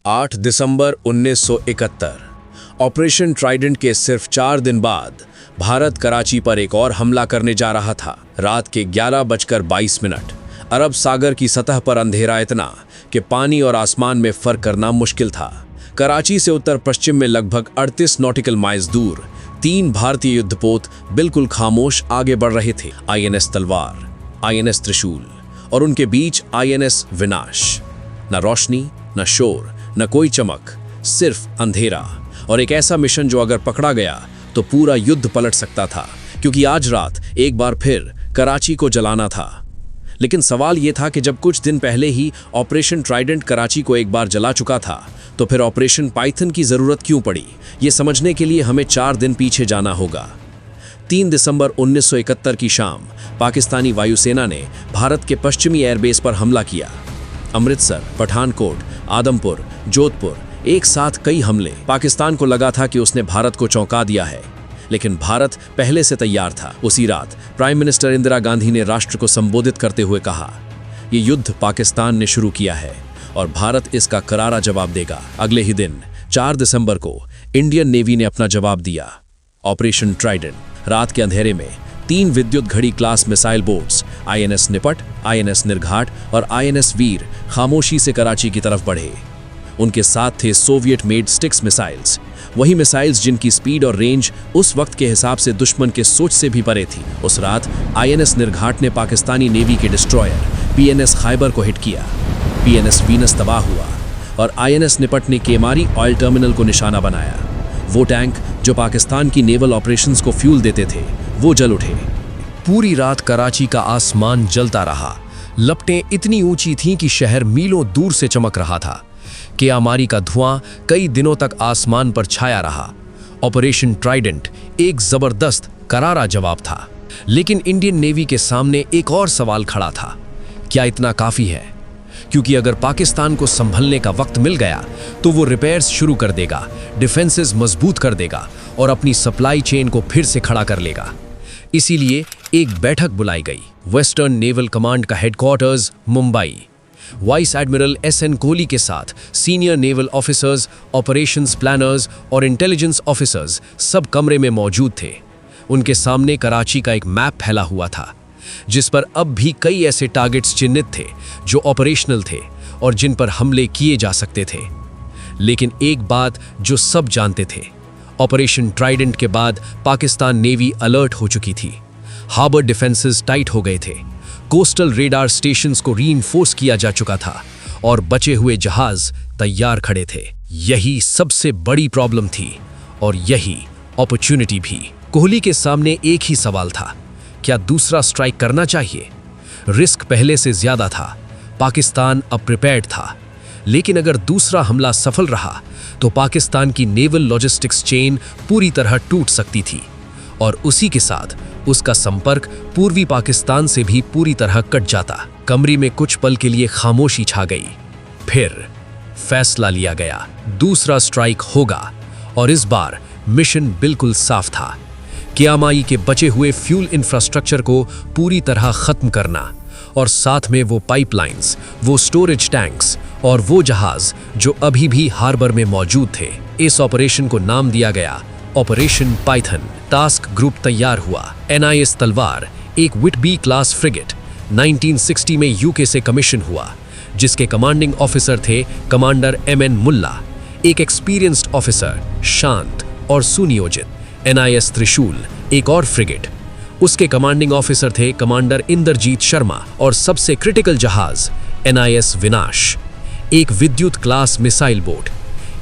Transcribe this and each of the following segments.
8 दिसंबर 1971 operation Trident के सिर्फ 4 दिन बाद भारत कराची पर एक और हमला करने जा रहा था। रात के 11:22 अरब सागर की सतह पर अंधेरा इतना कि पानी और आसमान में फर्क करना मुश्किल था। कराची से उत्तर पश्चिम में लगभग 38 नॉटिकल माइल्स दूर 3 भारतीय युद्धपोत बिल्कुल खामोश आगे बढ़ रहे थे। INS तलवार, INS त्रिशूल और उनके बीच INS विनाश। न रोशनी, न शोर, न कोई चमक, सिर्फ अंधेरा और एक ऐसा मिशन जो अगर पकड़ा गया तो पूरा युद्ध पलट सकता था, क्योंकि आज रात एक बार फिर कराची को जलाना था। लेकिन सवाल यह था कि जब कुछ दिन पहले ही ऑपरेशन ट्राइडेंट कराची को एक बार जला चुका था, तो फिर ऑपरेशन पाइथन की जरूरत क्यों पड़ी? ये समझने के लिए हमें 4 दिन पीछे जाना होगा। 3 दिसंबर 1971 की शाम पाकिस्तानी वायुसेना ने भारत के पश्चिमी एयरबेस पर हमला किया। अमृतसर, पठानकोट, आदमपुर, जोधपुर, एक साथ कई हमले। पाकिस्तान को लगा था कि उसने भारत को चौंका दिया है, लेकिन भारत पहले से तैयार था। उसी रात प्राइम मिनिस्टर इंदिरा गांधी ने राष्ट्र को संबोधित करते हुए कहा, ये युद्ध पाकिस्तान ने शुरू किया है और भारत इसका करारा जवाब देगा। अगले ही दिन 4 दिसंबर को इंडियन नेवी ने अपना जवाब दिया। Operation Trident. रात के अंधेरे में 3 विद्युत घड़ी क्लास मिसाइल बोट्स INS निपट, INS निर्घाट और INS वीर खामोशी से कराची की तरफ बढ़े। उनके साथ थे सोवियत मेड स्टिक्स मिसाइल्स, वही मिसाइल्स जिनकी स्पीड और रेंज उस वक्त के हिसाब से दुश्मन के सोच से भी परे थी। उस रात INS निर्घाट ने पाकिस्तानी नेवी के डिस्ट्रॉयर PNS खैबर को हिट किया। PNS वीनस तबाह हुआ और INS निपट ने केमारी ऑयल टर्मिनल को निशाना बनाया। वो टैंक जो पाकिस्तान की नेवल ऑपरेशंस को फ्यूल देते थे, वो जल उठे। पूरी रात कराची का आसमान जलता रहा। लपटें इतनी ऊंची थीं कि शहर मीलों दूर से चमक रहा था। केमारी का धुआं कई दिनों तक आसमान पर छाया रहा। ऑपरेशन ट्राइडेंट एक जबरदस्त करारा जवाब था, लेकिन इंडियन नेवी के सामने एक और सवाल खड़ा था, क्या इतना काफी है? क्योंकि अगर पाकिस्तान को संभलने का वक्त मिल गया तो वो रिपेयर्स शुरू कर देगा, डिफेंसेस मजबूत कर देगा और अपनी सप्लाई चेन को फिर से खड़ा कर लेगा। इसीलिए एक बैठक बुलाई गई। वेस्टर्न नेवल कमांड का headquarters Mumbai. Vice admiral SN Kohli के साथ senior naval officers, operations planners और इंटेलिजेंस ऑफिसर्स सब कमरे में मौजूद थे। उनके सामने कराची का एक मैप फैला हुआ था, जिस पर अब भी कई ऐसे टारगेट्स चिन्हित थे जो ऑपरेशनल थे और जिन पर हमले किए जा सकते थे। लेकिन एक बात जो सब जानते थे, ऑपरेशन ट्राइडेंट के बाद पाकिस्तान नेवी अलर्ट हो चुकी थी। हार्बर डिफेंसेस टाइट हो गए थे, कोस्टल रेडार स्टेशंस को रीइंफोर्स किया जा चुका था और बचे हुए जहाज तैयार खड़े थे। यही सबसे बड़ी प्रॉब्लम थी और यही अपॉर्चुनिटी भी। कोहली के सामने एक ही सवाल था, क्या दूसरा स्ट्राइक करना चाहिए? रिस्क पहले से ज्यादा था, पाकिस्तान अब प्रिपेयर्ड था, लेकिन अगर दूसरा हमला सफल रहा तो पाकिस्तान की नेवल लॉजिस्टिक्स चेन पूरी तरह टूट सकती थी और उसी के साथ उसका संपर्क पूर्वी पाकिस्तान से भी पूरी तरह कट जाता। कमरे में कुछ पल के लिए खामोशी छा गई। फिर फैसला लिया गया, दूसरा स्ट्राइक होगा और इस बार मिशन बिल्कुल साफ था। केमारी के बचे हुए फ्यूल इंफ्रास्ट्रक्चर को पूरी तरह खत्म करना और साथ में वो पाइपलाइंस, वो स्टोरेज टैंक्स और वो जहाज जो अभी भी हार्बर में मौजूद थे। इस ऑपरेशन को नाम दिया गया ऑपरेशन पाइथन। टास्क ग्रुप तैयार हुआ। NIS तलवार एक विटबी क्लास फ्रिगेट 1960 में UK से कमीशन हुआ, जिसके कमांडिंग ऑफिसर थे कमांडर MN मुल्ला, एक एक्सपीरियंस्ड ऑफिसर, शांत और सुनियोजित। NIS त्रिशूल एक और फ्रिगेट, उसके कमांडिंग ऑफिसर थे कमांडर इंद्रजीत शर्मा और सबसे क्रिटिकल जहाज NIS विनाश, एक विद्युत क्लास मिसाइल बोट।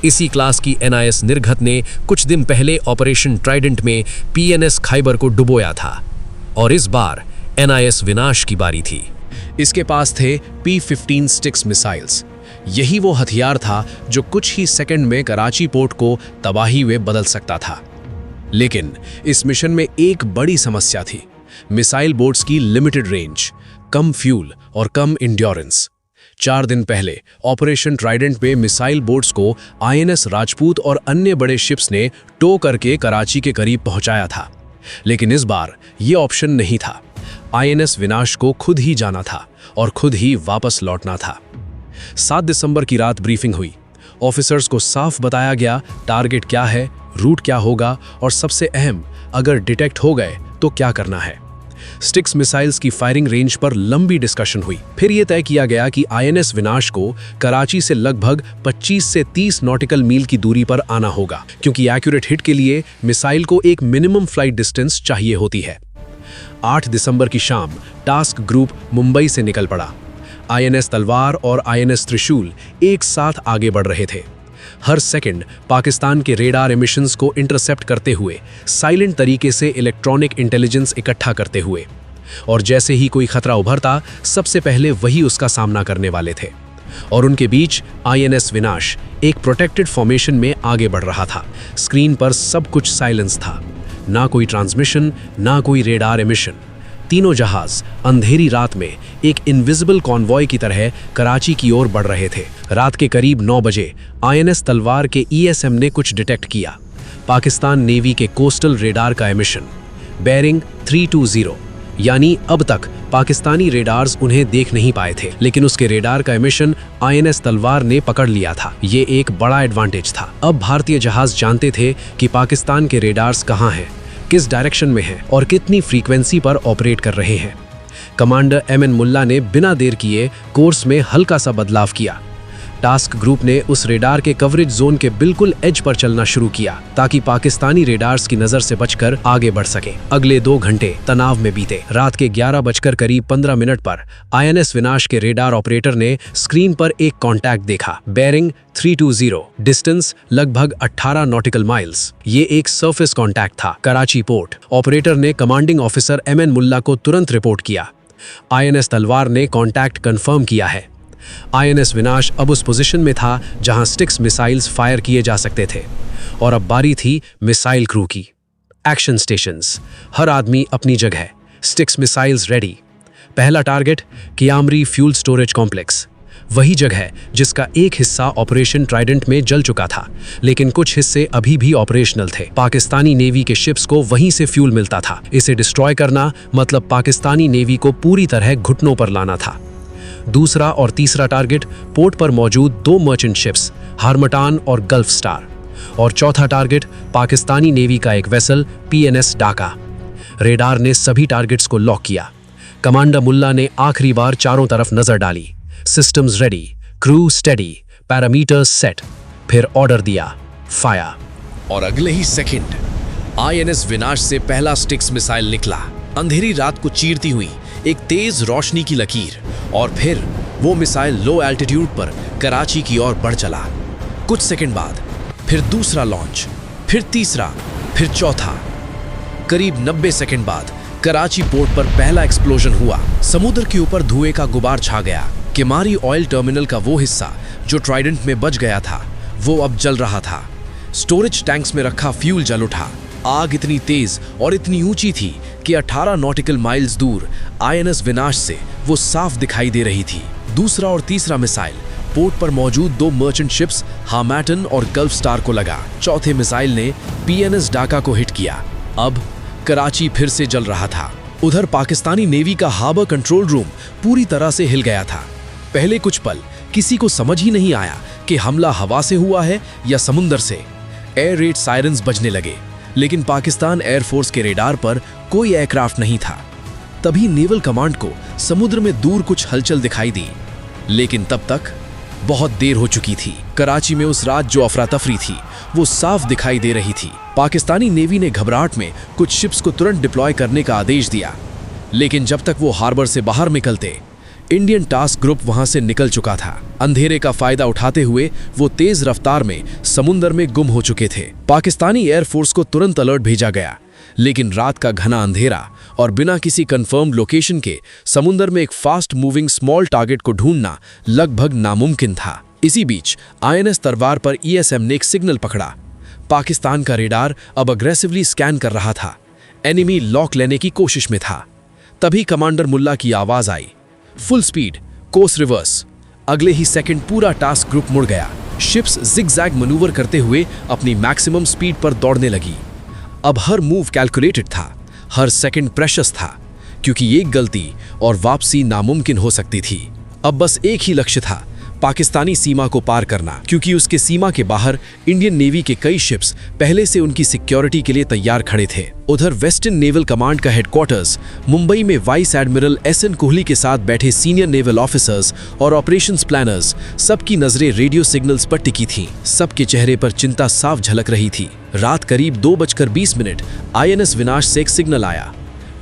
इसी क्लास की NIS निर्घत ने कुछ दिन पहले ऑपरेशन ट्राइडेंट में PNS खैबर को डुबोया था और इस बार NIS विनाश की बारी थी। इसके पास थे P-15 स्टिक्स मिसाइल्स। यही वो हथियार था जो कुछ ही सेकंड में कराची पोर्ट को तबाही में बदल सकता था। लेकिन इस मिशन में एक बड़ी समस्या थी, मिसाइल बोट्स की लिमिटेड रेंज, कम फ्यूल और कम इंड्योरेंस। 4 दिन पहले ऑपरेशन ट्राइडेंट में मिसाइल बोट्स को INS राजपूत और अन्य बड़े शिप्स ने टो करके कराची के करीब पहुंचाया था, लेकिन इस बार ये ऑप्शन नहीं था। INS विनाश को खुद ही जाना था और खुद ही वापस लौटना था। 7 दिसंबर की रात ब्रीफिंग हुई। ऑफिसर्स को साफ बताया गया टारगेट क्या है, रूट क्या होगा और सबसे अहम, अगर डिटेक्ट हो गए तो क्या करना है। स्टिक्स मिसाइल्स की फायरिंग रेंज पर लंबी डिस्कशन हुई। फिर यह तय किया गया कि आईएनएस विनाश को कराची से लगभग 25 से 30 नॉटिकल मील की दूरी पर आना होगा, क्योंकि एक्यूरेट हिट के लिए मिसाइल को एक मिनिमम फ्लाइट डिस्टेंस चाहिए होती है। 8 दिसंबर की शाम टास्क ग्रुप मुंबई से निकल पड़ा। आईएनएस तलवार और आईएनएस त्रिशूल एक साथ आगे बढ़ रहे थे, हर सेकंड पाकिस्तान के रेडार एमिशंस को इंटरसेप्ट करते हुए, साइलेंट तरीके से इलेक्ट्रॉनिक इंटेलिजेंस इकट्ठा करते हुए। और जैसे ही कोई खतरा उभरता, सबसे पहले वही उसका सामना करने वाले थे। और उनके बीच आईएनएस विनाश एक प्रोटेक्टेड फॉर्मेशन में आगे बढ़ रहा था। स्क्रीन पर सब कुछ साइलेंस था, ना कोई ट्रांसमिशन, ना कोई रेडार एमिशन। तीनों जहाज अंधेरी रात में एक इनविजिबल कॉन्वॉय की तरह कराची की ओर बढ़ रहे थे। रात के करीब 9 बजे आईएनएस तलवार के ईएसएम ने कुछ डिटेक्ट किया। पाकिस्तान नेवी के कोस्टल रेडार का एमिशन, बेरिंग 320, यानी अब तक पाकिस्तानी रेडार्स उन्हें देख नहीं पाए थे, लेकिन उसके रेडार का एमिशन आईएनएस तलवार ने पकड़ लिया था। ये एक बड़ा एडवांटेज था। अब भारतीय जहाज जानते थे कि पाकिस्तान के रेडार्स कहाँ हैं, किस डायरेक्शन में हैं और कितनी फ्रीक्वेंसी पर ऑपरेट कर रहे हैं। कमांडर एमएन मुल्ला ने बिना देर किए कोर्स में हल्का सा बदलाव किया। टास्क ग्रुप ने उस रेडार के कवरेज जोन के बिल्कुल एज पर चलना शुरू किया, ताकि पाकिस्तानी रेडार्स की नजर से बचकर आगे बढ़ सके। अगले 2 घंटे तनाव में बीते। रात के 11:15 पर आईएनएस विनाश के रेडार ऑपरेटर ने स्क्रीन पर एक कॉन्टैक्ट देखा, बेरिंग 320, डिस्टेंस लगभग 18 नॉटिकल माइल्स। ये एक सरफेस कॉन्टैक्ट था, कराची पोर्ट। ऑपरेटर ने कमांडिंग ऑफिसर एमएन मुल्ला को तुरंत रिपोर्ट किया। आईएनएस तलवार ने कॉन्टैक्ट कंफर्म किया है। आईएनएस विनाश अब उस पोजीशन में था जहां स्टिक्स मिसाइल्स फायर किए जा सकते थे, और अब बारी थी मिसाइल क्रू की। एक्शन स्टेशंस, हर आदमी अपनी जगह। Sticks missiles ready. पहला टारगेट कियामरी फ्यूल स्टोरेज कॉम्प्लेक्स, वही जगह जिसका एक हिस्सा ऑपरेशन ट्राइडेंट में जल चुका था, लेकिन कुछ हिस्से अभी भी ऑपरेशनल थे। पाकिस्तानी नेवी के शिप्स को वहीं से फ्यूल मिलता था। इसे डिस्ट्रॉय करना मतलब पाकिस्तानी नेवी को पूरी तरह घुटनों पर लाना था। दूसरा और तीसरा टारगेट पोर्ट पर मौजूद 2 मर्चेंट शिप्स, हार्मटान और गल्फ स्टार। और चौथा टारगेट पाकिस्तानी नेवी का एक वेसल पीएनएस डाका। रेडार ने सभी टारगेट्स को लॉक किया। कमांडर मुल्ला ने आखिरी बार चारों तरफ नजर डाली। Systems ready, crew steady, parameters set. फिर ऑर्डर दिया, फायर। और अगले ही सेकंड आईएनएस विनाश से पहला स्टिक्स मिसाइल निकला, अंधेरी रात को चीरती हुई एक तेज रोशनी की लकीर। और फिर वो मिसाइल लो एल्टीट्यूड पर कराची की ओर बढ़ चला। कुछ सेकंड बाद फिर दूसरा लॉन्च, फिर तीसरा, फिर चौथा। करीब 90 सेकंड बाद कराची पोर्ट पर पहला एक्सप्लोजन हुआ। समुद्र के ऊपर धुएं का गुबार छा गया। किमारी ऑयल टर्मिनल का वो हिस्सा जो ट्राइडेंट में बच गया था, वो अब जल रहा था। स्टोरेज टैंक्स में रखा फ्यूल जल उठा। आग इतनी तेज और इतनी ऊंची थी कि 18 नॉटिकल माइल्स दूर आईएनएस विनाश से वो साफ दिखाई दे रही थी। दूसरा और तीसरा मिसाइल पोर्ट पर मौजूद 2 मर्चेंट शिप्स हार्मैटन और गल्फ स्टार को लगा। चौथे मिसाइल ने पीएनएस डाका को हिट किया। अब कराची फिर से जल रहा था। उधर पाकिस्तानी नेवी का हार्बर कंट्रोल रूम पूरी तरह से हिल गया था। पहले कुछ पल किसी को समझ ही नहीं आया कि हमला हवा से हुआ है या समुंदर से। एयर रेड सायरन्स बजने लगे, लेकिन पाकिस्तान एयरफोर्स के रेडार पर कोई एयरक्राफ्ट नहीं था। तभी नेवल कमांड को समुद्र में दूर कुछ हलचल दिखाई दी, लेकिन तब तक बहुत देर हो चुकी थी। कराची में उस रात जो अफरा तफरी थी, वो साफ दिखाई दे रही थी। पाकिस्तानी नेवी ने घबराहट में कुछ शिप्स को तुरंत डिप्लॉय करने का आदेश दिया, लेकिन जब तक वो हार्बर से बाहर निकलते, इंडियन टास्क ग्रुप वहां से निकल चुका था। अंधेरे का फायदा उठाते हुए वो तेज रफ्तार में समुंदर में गुम हो चुके थे। पाकिस्तानी एयरफोर्स को तुरंत अलर्ट भेजा गया, लेकिन रात का घना अंधेरा और बिना किसी कंफर्म लोकेशन के समुंदर में एक फास्ट मूविंग स्मॉल टारगेट को ढूंढना लगभग नामुमकिन था। इसी बीच आईएनएस तलवार पर ईएसएम ने एक सिग्नल पकड़ा। पाकिस्तान का रेडार अब अग्रेसिवली स्कैन कर रहा था। एनिमी लॉक लेने की कोशिश में था। तभी कमांडर मुल्ला की आवाज आई, फुल स्पीड, कोर्स रिवर्स। अगले ही सेकंड पूरा टास्क ग्रुप मुड़ गया। शिप्स जिगजैग मैन्यूवर करते हुए अपनी मैक्सिमम स्पीड पर दौड़ने लगी। अब हर मूव कैलकुलेटेड था, हर सेकंड प्रेशियस था, क्योंकि एक गलती और वापसी नामुमकिन हो सकती थी। अब बस एक ही लक्ष्य था, पाकिस्तानी सीमा को पार करना, क्योंकि उसके सीमा के बाहर इंडियन नेवी के कई शिप्स पहले से उनकी सिक्योरिटी के लिए तैयार खड़े थे। उधर वेस्टर्न नेवल कमांड का हेडक्वार्टर्स मुंबई में वाइस एडमिरल एस.एन. कोहली के साथ बैठे सीनियर नेवल ऑफिसर्स और ऑपरेशंस प्लानर्स, सबकी नजरें रेडियो सिग्नल्स पर टिकी थीं। सबके चेहरे पर चिंता साफ झलक रही थी। रात करीब 2:20 INS विनाश से एक सिग्नल आया,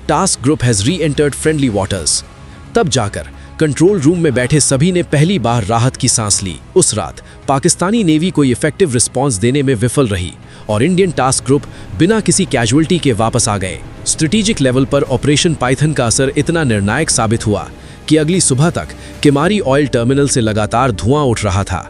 टास्क ग्रुप हैज री एंटर्ड फ्रेंडली वाटर्स। तब जाकर कंट्रोल रूम में बैठे सभी ने पहली बार राहत की सांस ली। उस रात पाकिस्तानी नेवी कोई इफेक्टिव रिस्पॉन्स देने में विफल रही और इंडियन टास्क ग्रुप बिना किसी कैजुअल्टी के वापस आ गए। स्ट्रेटेजिक लेवल पर ऑपरेशन पाइथन का असर इतना निर्णायक साबित हुआ कि अगली सुबह तक किमारी ऑयल टर्मिनल से लगातार धुआं उठ रहा था।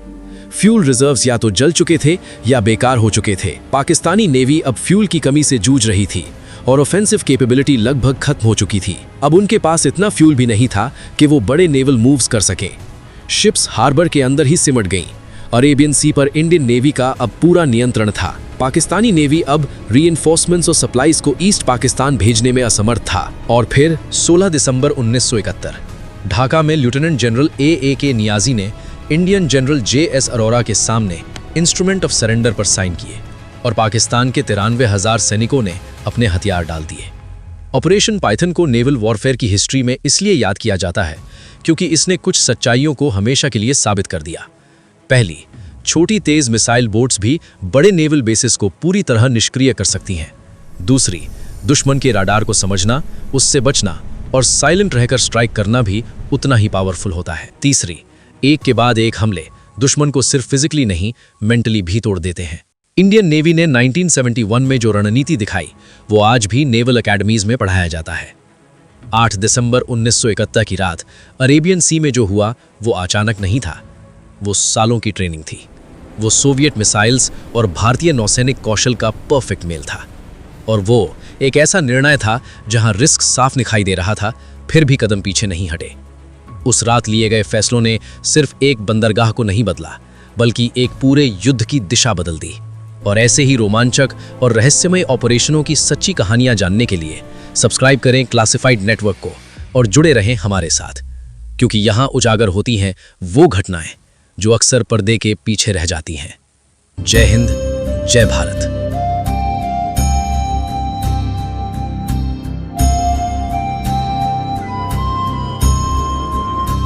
फ्यूल रिजर्व्स या तो जल चुके थे या बेकार हो चुके थे। पाकिस्तानी नेवी अब फ्यूल की कमी से जूझ रही थी और ऑफेंसिव कैपेबिलिटी लगभग खत्म हो चुकी थी। अब उनके पास इतना फ्यूल भी नहीं था कि वो बड़े नेवल मूव्स कर सकें। शिप्स हार्बर के अंदर ही सिमट गईं। अरेबियन सी पर इंडियन नेवी का अब पूरा नियंत्रण था। पाकिस्तानी नेवी अब रीइंफोर्समेंट्स और सप्लाईज को ईस्ट पाकिस्तान भेजने में असमर्थ था। और फिर 16 दिसंबर 1971 ढाका में लेफ्टिनेंट जनरल A.A.K. नियाजी ने इंडियन जनरल J.S. अरोरा के सामने इंस्ट्रूमेंट ऑफ सरेंडर पर साइन किए और पाकिस्तान के 93,000 सैनिकों ने अपने हथियार डाल दिए। ऑपरेशन पाइथन को नेवल वॉरफेयर की हिस्ट्री में इसलिए याद किया जाता है क्योंकि इसने कुछ सच्चाइयों को हमेशा के लिए साबित कर दिया। पहली, छोटी तेज मिसाइल बोट्स भी बड़े नेवल बेसिस को पूरी तरह निष्क्रिय कर सकती हैं। दूसरी, दुश्मन के राडार को समझना, उससे बचना और साइलेंट रहकर स्ट्राइक करना भी उतना ही पावरफुल होता है। तीसरी, एक के बाद एक हमले दुश्मन को सिर्फ फिजिकली नहीं, मेंटली भी तोड़ देते हैं। इंडियन नेवी ने 1971 में जो रणनीति दिखाई वो आज भी नेवल एकेडमीज में पढ़ाया जाता है। 8 दिसंबर 1971 की रात अरेबियन सी में जो हुआ वो अचानक नहीं था, वो सालों की ट्रेनिंग थी। वो सोवियत मिसाइल्स और भारतीय नौसैनिक कौशल का परफेक्ट मेल था। और वो एक ऐसा निर्णय था जहां रिस्क साफ दिखाई दे रहा था, फिर भी कदम पीछे नहीं हटे। उस रात लिए गए फैसलों ने सिर्फ एक बंदरगाह को नहीं बदला, बल्कि एक पूरे युद्ध की दिशा बदल दी। और ऐसे ही रोमांचक और रहस्यमय ऑपरेशनों की सच्ची कहानियां जानने के लिए सब्सक्राइब करें क्लासिफाइड नेटवर्क को और जुड़े रहें हमारे साथ, क्योंकि यहाँ उजागर होती हैं वो घटनाएं जो अक्सर पर्दे के पीछे रह जाती हैं। जय हिंद, जय भारत।